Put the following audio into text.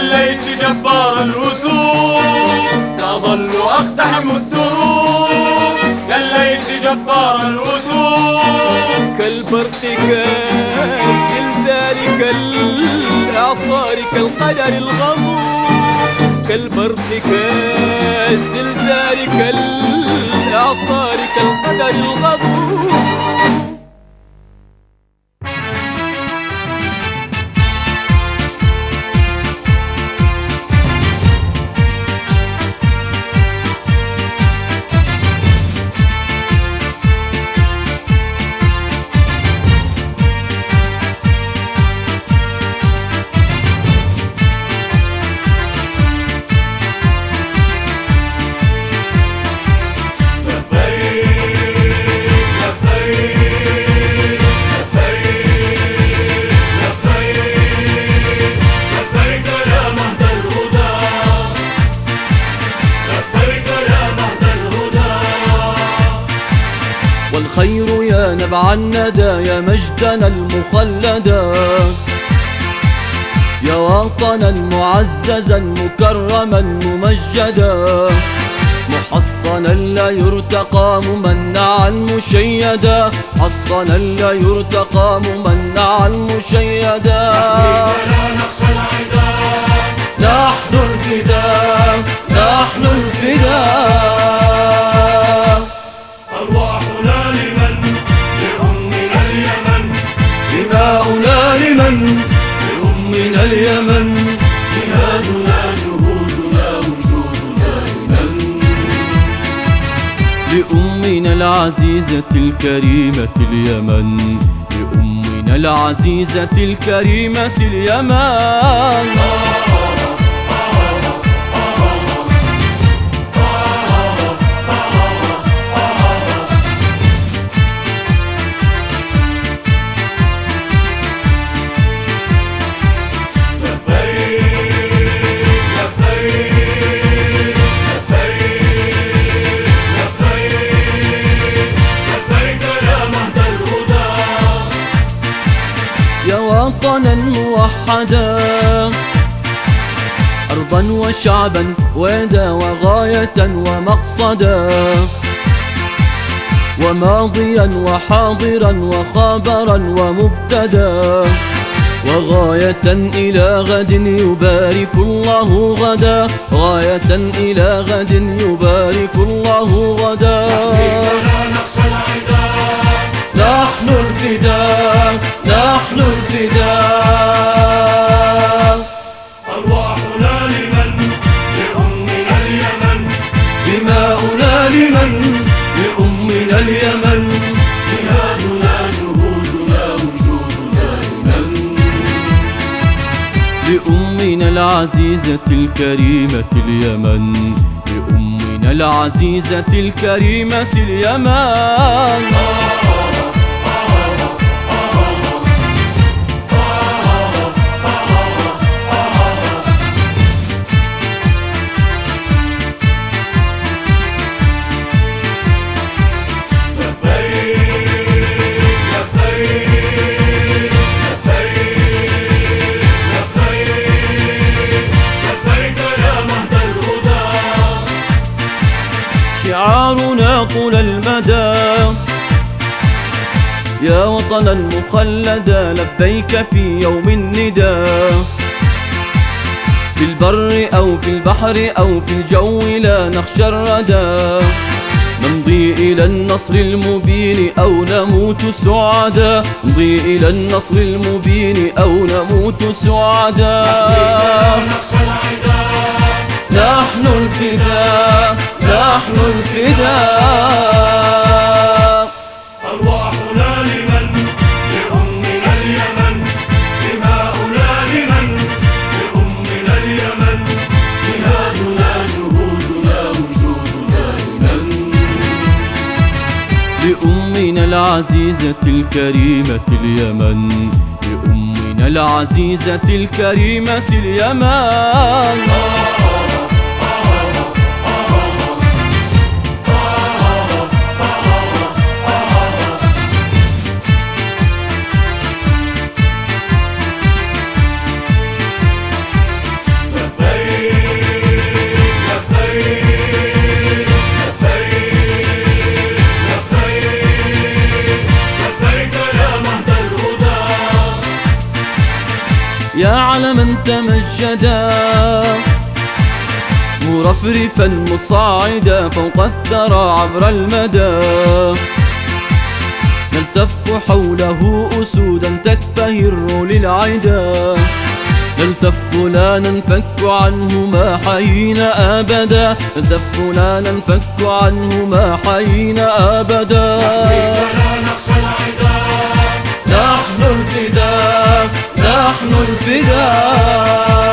جليت جبار الوثوق سأظل أقتحم الدروب. جليت جبار الوثوق كالبرق كالزلزال كالإعصار كالقدر الغموم. كالبرق كالزلزال كالإعصار كالقدر الغموم. والخير يا نبع الندى يا مجدنا المخلدا، يا وطنا معززا مكرما ممجدا، محصنا لا يرتقى ممنعا مشيدا، حصنا لا يرتقى ممنعا مشيدا. لا نخشى العداء، نحن الفداء، نحن الفداء. أرواحنا لمن؟ لأمنا اليمن. دماؤنا لمن؟ لأمنا اليمن. جهادنا جهودنا وجودنا لمن؟ لأمنا العزيزة الكريمة اليمن، لأمنا العزيزة الكريمة اليمن. يا وطنا موحدا، أرضا وشعبا ويدا وغاية ومقصدا، وماضيا وحاضرا وخبرا ومبتدا، وغاية إلى غد يبارك الله غدا، غاية إلى غد يبارك الله غدا. لا نخشى العداء، نحن الفداء، نحن الفداء. أرواحنا لمن؟ لأمنا اليمن. دماؤنا لمن؟ لأمنا اليمن. جهادنا جهودنا وجودنا لمن؟ لأمنا العزيزة الكريمة اليمن، لأمنا العزيزة الكريمة اليمن. شعارنا طول المدى يا وطنا مخلدا، لبيك في يوم النداء، في البر أو في البحر أو في الجو لا نخشى الردى، نمضي إلى النصر المبين أو نموت سعدا، نمضي إلى النصر المبين أو نموت سعدا. نخشى العداء، نحن الفداء، نحن الفداء. أرواحنا لمن؟ لأمنا اليمن. دماؤنا لمن؟ لأمنا اليمن. جهادنا جهودنا وجودنا لمن؟ لأمنا العزيزة الكريمة اليمن، لأمنا العزيزة الكريمة اليمن. علما تمجدا مرفرفا مصعدا فوق الثرى عبر المدى نلتف حوله أسودا تكفهر للعدا نلتف لا ننفك عنه ما حيينا أبدا نلتف لا ننفك عنه ما حيينا أبدا لا نخشى العدا نحن الفداء نحن الفداء